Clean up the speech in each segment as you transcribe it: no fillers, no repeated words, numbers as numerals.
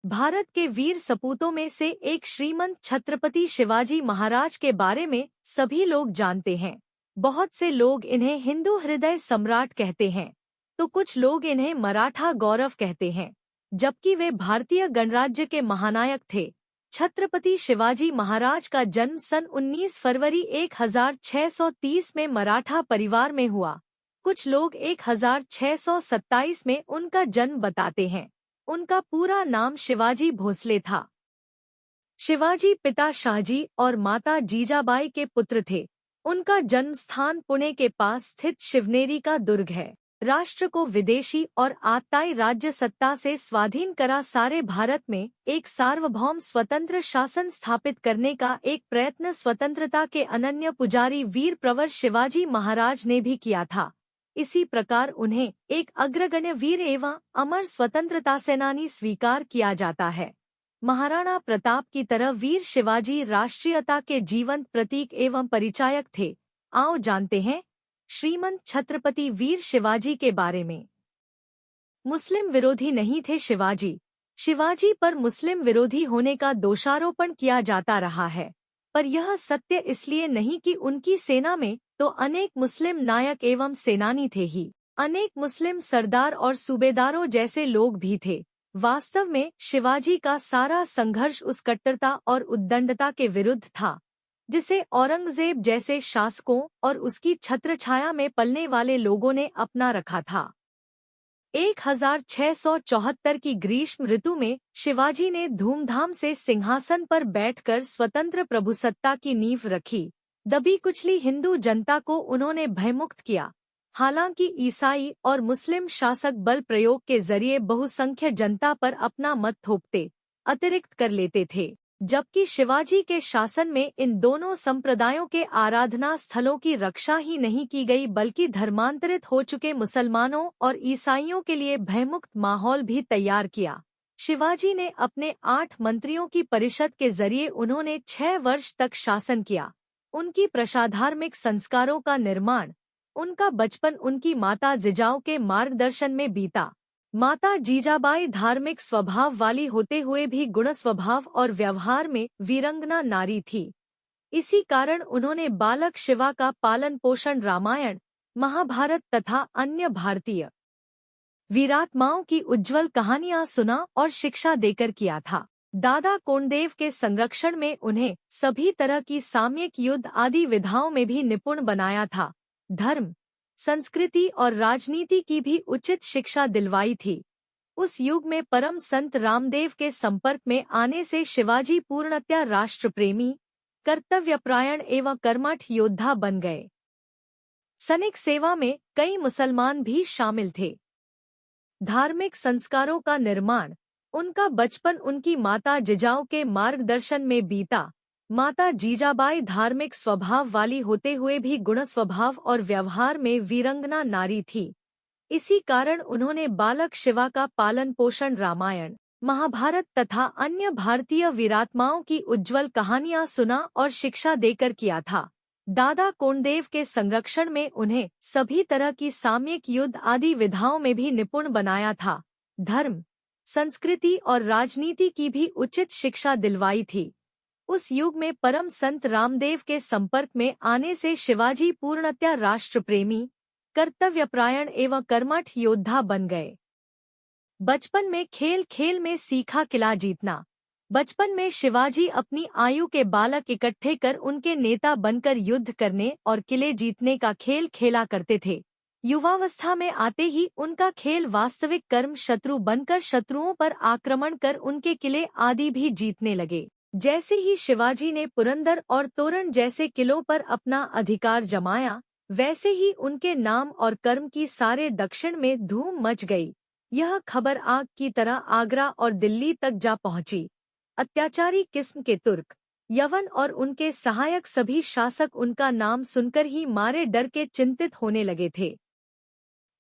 भारत के वीर सपूतों में से एक श्रीमंत छत्रपति शिवाजी महाराज के बारे में सभी लोग जानते हैं। बहुत से लोग इन्हें हिंदू हृदय सम्राट कहते हैं, तो कुछ लोग इन्हें मराठा गौरव कहते हैं, जबकि वे भारतीय गणराज्य के महानायक थे। छत्रपति शिवाजी महाराज का जन्म सन 19 फरवरी 1630 में मराठा परिवार में हुआ। कुछ लोग 1627 में उनका जन्म बताते हैं। उनका पूरा नाम शिवाजी भोसले था। शिवाजी पिता शाहजी और माता जीजाबाई के पुत्र थे। उनका जन्म स्थान पुणे के पास स्थित शिवनेरी का दुर्ग है। राष्ट्र को विदेशी और आताई राज्य सत्ता से स्वाधीन करा सारे भारत में एक सार्वभौम स्वतंत्र शासन स्थापित करने का एक प्रयत्न स्वतंत्रता के अनन्य पुजारी वीर प्रवर शिवाजी महाराज ने भी किया था। इसी प्रकार उन्हें एक अग्रगण्य वीर एवं अमर स्वतंत्रता सेनानी स्वीकार किया जाता है। महाराणा प्रताप की तरह वीर शिवाजी राष्ट्रीयता के जीवंत प्रतीक एवं परिचायक थे। आओ जानते हैं श्रीमंत छत्रपति वीर शिवाजी के बारे में। मुस्लिम विरोधी नहीं थे शिवाजी। शिवाजी पर मुस्लिम विरोधी होने का दोषारोपण किया जाता रहा है, पर यह सत्य इसलिए नहीं कि उनकी सेना में तो अनेक मुस्लिम नायक एवं सेनानी थे ही, अनेक मुस्लिम सरदार और सूबेदारों जैसे लोग भी थे। वास्तव में शिवाजी का सारा संघर्ष उस कट्टरता और उद्दंडता के विरुद्ध था जिसे औरंगजेब जैसे शासकों और उसकी छत्रछाया में पलने वाले लोगों ने अपना रखा था। 1674 की ग्रीष्म ऋतु में शिवाजी ने धूमधाम से सिंहासन पर बैठकर स्वतंत्र प्रभुसत्ता की नींव रखी। दबी कुचली हिंदू जनता को उन्होंने भयमुक्त किया। हालांकि ईसाई और मुस्लिम शासक बल प्रयोग के जरिए बहुसंख्य जनता पर अपना मत थोपते, अतिरिक्त कर लेते थे, जबकि शिवाजी के शासन में इन दोनों संप्रदायों के आराधना स्थलों की रक्षा ही नहीं की गई, बल्कि धर्मांतरित हो चुके मुसलमानों और ईसाइयों के लिए भयमुक्त माहौल भी तैयार किया। शिवाजी ने अपने 8 मंत्रियों की परिषद के जरिए उन्होंने 6 वर्ष तक शासन किया। उनकी प्रशाधार्मिक संस्कारों का निर्माण, उनका बचपन उनकी माता जिजाऊ के मार्गदर्शन में बीता। माता जीजाबाई धार्मिक स्वभाव वाली होते हुए भी गुण स्वभाव और व्यवहार में वीरंगना नारी थी। इसी कारण उन्होंने बालक शिवा का पालन पोषण रामायण, महाभारत तथा अन्य भारतीय वीरात्माओं की उज्ज्वल कहानियां सुना और शिक्षा देकर किया था। दादा कोंडदेव के संरक्षण में उन्हें सभी तरह की सामयिक युद्ध आदि विधाओं में भी निपुण बनाया था। धर्म, संस्कृति और राजनीति की भी उचित शिक्षा दिलवाई थी। उस युग में परम संत रामदेव के संपर्क में आने से शिवाजी पूर्णतया राष्ट्रप्रेमी, कर्तव्यपरायण एवं कर्मठ योद्धा बन गए। सैनिक सेवा में कई मुसलमान भी शामिल थे। धार्मिक संस्कारों का निर्माण, उनका बचपन उनकी माता जिजाऊ के मार्गदर्शन में बीता। माता जीजाबाई धार्मिक स्वभाव वाली होते हुए भी गुण स्वभाव और व्यवहार में वीरंगना नारी थी। इसी कारण उन्होंने बालक शिवा का पालन पोषण रामायण, महाभारत तथा अन्य भारतीय वीरात्माओं की उज्ज्वल कहानियां सुना और शिक्षा देकर किया था। दादा कोंडदेव के संरक्षण में उन्हें सभी तरह की सामयिक युद्ध आदि विधाओं में भी निपुण बनाया था। धर्म, संस्कृति और राजनीति की भी उचित शिक्षा दिलवाई थी। उस युग में परम संत रामदेव के संपर्क में आने से शिवाजी पूर्णतया राष्ट्रप्रेमी, कर्तव्यपरायण एवं कर्मठ योद्धा बन गए। बचपन में खेल खेल में सीखा किला जीतना। बचपन में शिवाजी अपनी आयु के बालक इकट्ठे कर उनके नेता बनकर युद्ध करने और किले जीतने का खेल खेला करते थे। युवावस्था में आते ही उनका खेल वास्तविक कर्म शत्रु बनकर शत्रुओं पर आक्रमण कर उनके किले आदि भी जीतने लगे। जैसे ही शिवाजी ने पुरंदर और तोरण जैसे किलों पर अपना अधिकार जमाया, वैसे ही उनके नाम और कर्म की सारे दक्षिण में धूम मच गई। यह खबर आग की तरह आगरा और दिल्ली तक जा पहुंची। अत्याचारी किस्म के तुर्क, यवन और उनके सहायक सभी शासक उनका नाम सुनकर ही मारे डर के चिंतित होने लगे थे।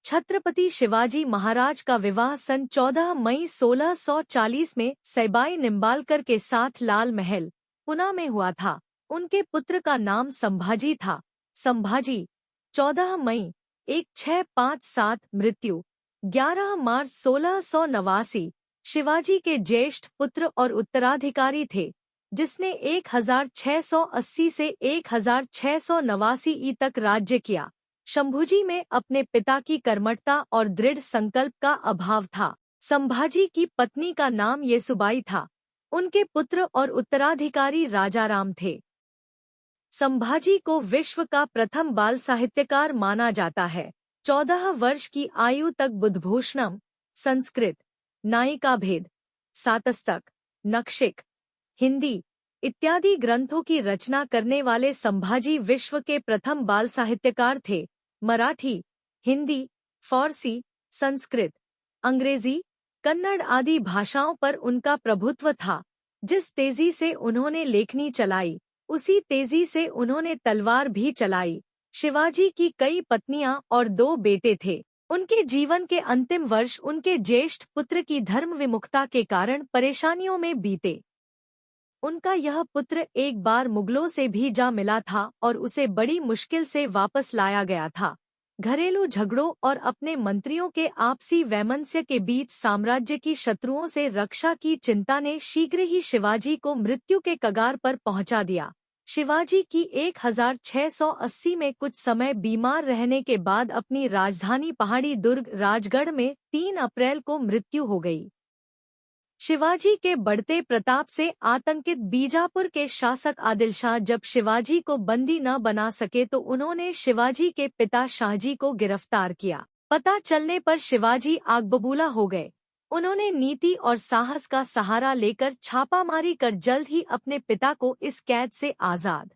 छत्रपति शिवाजी महाराज का विवाह सन 14 मई 1640 में सैबाई निम्बालकर के साथ लाल महल, पुणे में हुआ था। उनके पुत्र का नाम संभाजी था। संभाजी 14 मई 1657 मृत्यु 11 मार्च 1689, शिवाजी के ज्येष्ठ पुत्र और उत्तराधिकारी थे, जिसने 1680 से 1689 तक राज्य किया। शंभूजी में अपने पिता की कर्मठता और दृढ़ संकल्प का अभाव था। संभाजी की पत्नी का नाम येसुबाई था। उनके पुत्र और उत्तराधिकारी राजाराम थे। संभाजी को विश्व का प्रथम बाल साहित्यकार माना जाता है। 14 वर्ष की आयु तक बुद्धभूषणम, संस्कृत, नायिका भेद, सातस्तक, नक्षिक, हिंदी इत्यादि ग्रंथों की रचना करने वाले संभाजी विश्व के प्रथम बाल साहित्यकार थे। मराठी, हिंदी, फारसी, संस्कृत, अंग्रेजी, कन्नड़ आदि भाषाओं पर उनका प्रभुत्व था। जिस तेजी से उन्होंने लेखनी चलाई, उसी तेजी से उन्होंने तलवार भी चलाई। शिवाजी की कई पत्नियां और 2 बेटे थे। उनके जीवन के अंतिम वर्ष उनके ज्येष्ठ पुत्र की धर्म विमुखता के कारण परेशानियों में बीते। उनका यह पुत्र एक बार मुगलों से भी जा मिला था और उसे बड़ी मुश्किल से वापस लाया गया था। घरेलू झगड़ों और अपने मंत्रियों के आपसी वैमनस्य के बीच साम्राज्य की शत्रुओं से रक्षा की चिंता ने शीघ्र ही शिवाजी को मृत्यु के कगार पर पहुंचा दिया। शिवाजी की 1680 में कुछ समय बीमार रहने के बाद अपनी राजधानी पहाड़ी दुर्ग राजगढ़ में 3 अप्रैल को मृत्यु हो गई। शिवाजी के बढ़ते प्रताप से आतंकित बीजापुर के शासक आदिल शाह जब शिवाजी को बंदी न बना सके तो उन्होंने शिवाजी के पिता शाहजी को गिरफ्तार किया। पता चलने पर शिवाजी आग बबूला हो गए। उन्होंने नीति और साहस का सहारा लेकर छापामारी कर जल्द ही अपने पिता को इस कैद से आजाद